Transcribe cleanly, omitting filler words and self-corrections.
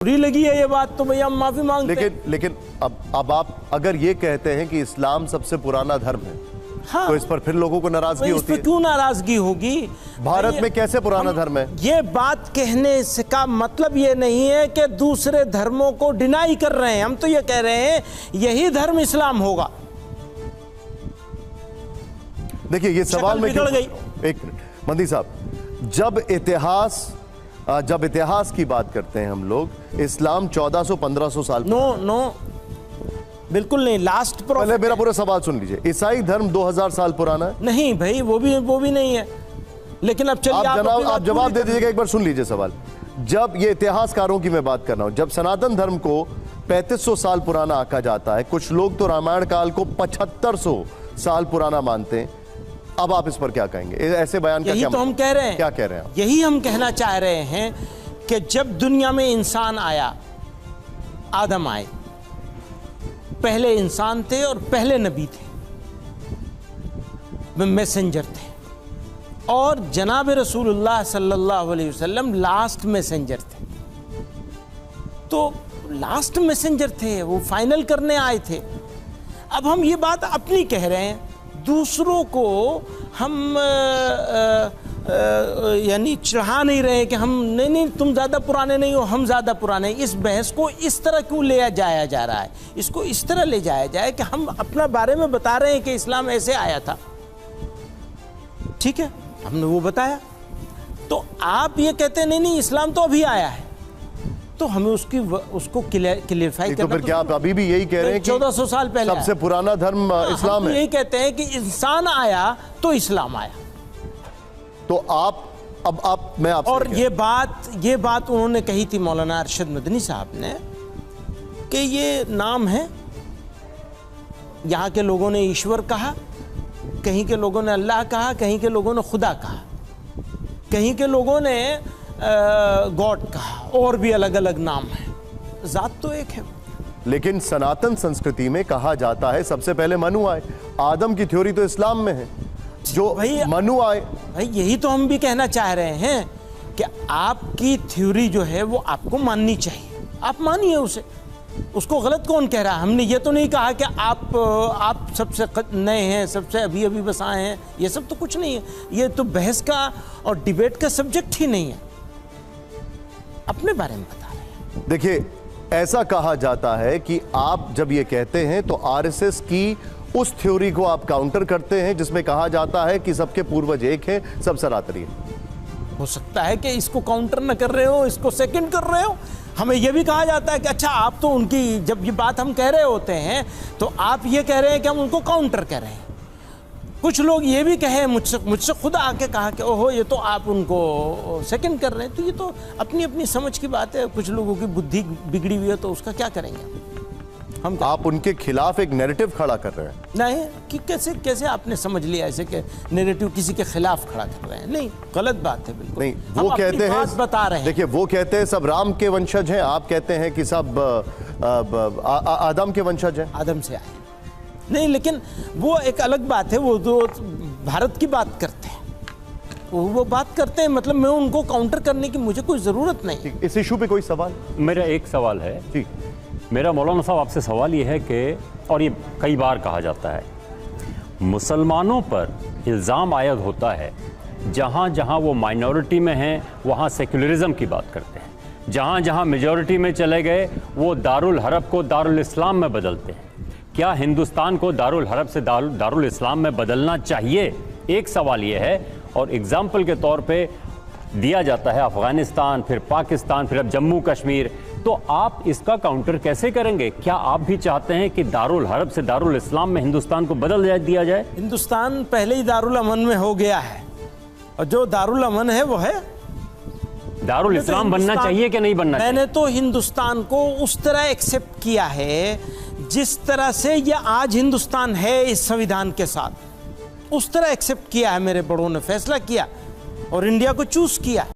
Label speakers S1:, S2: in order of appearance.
S1: बुरी लगी है ये बात तो भैया हम माफी मांगते हैं।
S2: लेकिन अब आप अगर ये कहते हैं कि इस्लाम सबसे पुराना धर्म है,
S1: हाँ,
S2: तो इस पर फिर लोगों को नाराजगी होती है।
S1: क्यों नाराजगी होगी?
S2: भारत में कैसे पुराना धर्म है?
S1: ये बात कहने से का मतलब ये नहीं है कि दूसरे धर्मों को डिनाई कर रहे हैं। हम तो ये कह रहे हैं यही धर्म इस्लाम होगा।
S2: देखिए ये सवाल में
S1: बिगड़ गई।
S2: एक मिनट मंदी साहब, जब इतिहास की बात करते हैं हम लोग, इस्लाम 1400-1500 साल
S1: नो बिल्कुल नहीं। लास्ट
S2: पहले मेरा पूरा सवाल सुन लीजिए। ईसाई धर्म 2000 साल पुराना है?
S1: नहीं भाई, वो भी नहीं है। लेकिन अब चलिए
S2: आप जवाब दे दीजिएगा। एक बार सुन लीजिए सवाल। जब ये इतिहासकारों की मैं बात कर रहा हूं, जब सनातन धर्म को 3500 साल पुराना आका जाता है, कुछ लोग तो रामायण काल को 7500 साल पुराना मानते हैं, अब आप इस पर क्या कहेंगे? ऐसे बयान का
S1: यही तो हम कह रहे हैं।
S2: क्या कह रहे हैं?
S1: यही हम कहना चाह रहे हैं कि जब दुनिया में इंसान आया, आदम आए, पहले इंसान थे और पहले नबी थे, मैसेंजर थे, और जनाब रसूलुल्लाह सल्लल्लाहु अलैहि वसल्लम लास्ट मैसेंजर थे। तो लास्ट मैसेंजर थे, वो फाइनल करने आए थे। अब हम ये बात अपनी कह रहे हैं, दूसरों को हम यानी चढ़ा नहीं रहे कि हम नहीं तुम ज़्यादा पुराने नहीं हो, हम ज़्यादा पुराने। इस बहस को इस तरह क्यों ले जाया जा रहा है? इसको इस तरह ले जाया जाए कि हम अपना बारे में बता रहे हैं कि इस्लाम ऐसे आया था, ठीक है, हमने वो बताया। तो आप ये कहते हैं नहीं इस्लाम तो अभी आया है, तो हमें उसको क्लियरफाई करना।
S2: तो फिर क्या आप अभी भी यही कह रहे हैं कि
S1: 1400 साल पहले
S2: सबसे पुराना धर्म इस्लाम है?
S1: यही कहते हैं कि इंसान आया तो इस्लाम आया।
S2: तो आप मैं आपसे
S1: और ये बात उन्होंने कही थी मौलाना अरशद मदनी साहब ने, कि ये नाम है, यहाँ के लोगों ने ईश्वर कहा, कहीं के लोगों ने अल्लाह कहा, कहीं के लोगों ने खुदा कहा, कहीं के लोगों ने गॉड कहा, और भी अलग अलग नाम है, जात तो एक है।
S2: लेकिन सनातन संस्कृति में कहा जाता है सबसे पहले मनु आए। आदम की थ्योरी तो इस्लाम में है, जो मनु आए।
S1: भाई यही तो हम भी कहना चाह रहे हैं कि आपकी थ्योरी जो है वो आपको माननी चाहिए, आप मानिए उसे, उसको गलत कौन कह रहा है? हमने ये तो नहीं कहा कि आप सबसे नए हैं, सबसे अभी बस आए हैं, ये सब तो कुछ नहीं है। ये तो बहस का और डिबेट का सब्जेक्ट ही नहीं है, अपने बारे में बता रहे हैं।
S2: देखिए ऐसा कहा जाता है कि आप जब ये कहते हैं तो आरएसएस की उस थ्योरी को आप काउंटर करते हैं जिसमें कहा जाता है कि सबके पूर्वज एक हैं, सब सनातनी हैं।
S1: हो सकता है कि इसको काउंटर न कर रहे हो, इसको सेकंड कर रहे हो। हमें यह भी कहा जाता है कि अच्छा आप तो उनकी, जब ये बात हम कह रहे होते हैं तो आप ये कह रहे हैं कि हम उनको काउंटर कर रहे हैं। कुछ लोग ये भी कहे, मुझसे खुद आके कहा कि ओहो ये तो आप उनको सेकंड कर रहे हैं। तो ये तो अपनी अपनी समझ की बात है, कुछ लोगों की बुद्धि बिगड़ी हुई है तो उसका क्या करेंगे हम?
S2: आप उनके खिलाफ एक नैरेटिव खड़ा कर रहे हैं।
S1: नहीं कि कैसे आपने समझ लिया ऐसे कि नैरेटिव किसी के खिलाफ खड़ा कर रहे हैं? नहीं, गलत बात है बिल्कुल।
S2: नहीं, वो कहते हैं,
S1: बता रहे हैं।
S2: देखिए वो कहते हैं सब राम के वंशज हैं, आप कहते हैं कि सब आदम के वंशज हैं।
S1: आदम से आए नहीं, लेकिन वो एक अलग बात है। वो तो भारत की बात करते हैं, वो बात करते हैं, मतलब मैं उनको काउंटर करने की मुझे कोई जरूरत नहीं।
S2: इस इशू पे कोई सवाल?
S3: मेरा एक सवाल है।
S2: ठीक,
S3: मेरा मौलाना साहब आपसे सवाल ये है कि, और ये कई बार कहा जाता है, मुसलमानों पर इल्ज़ाम आयद होता है जहाँ जहाँ वो माइनॉरिटी में हैं वहाँ सेक्युलरिज्म की बात करते हैं, जहाँ जहाँ मेजॉरिटी में चले गए वो दारुल हरब को दारुल इस्लाम में बदलते हैं। क्या हिंदुस्तान को दारुल हरब से दारुल इस्लाम में बदलना चाहिए? एक सवाल ये है। और एग्जाम्पल के तौर पे दिया जाता है अफगानिस्तान, फिर पाकिस्तान, फिर अब जम्मू कश्मीर। तो आप इसका काउंटर कैसे करेंगे? क्या आप भी चाहते हैं कि दारुल हरब से दारुल इस्लाम में हिंदुस्तान को बदल दिया जाए?
S1: हिंदुस्तान पहले ही दारुल अमन में हो गया है, और जो दारुल अमन है वो है
S3: दारुल इस्लाम। बनना चाहिए कि नहीं बनना चाहिए?
S1: मैंने तो हिंदुस्तान को उस तरह एक्सेप्ट किया है जिस तरह से ये आज हिंदुस्तान है इस संविधान के साथ, उस तरह एक्सेप्ट किया है। मेरे बड़ों ने फैसला किया और इंडिया को चूज किया।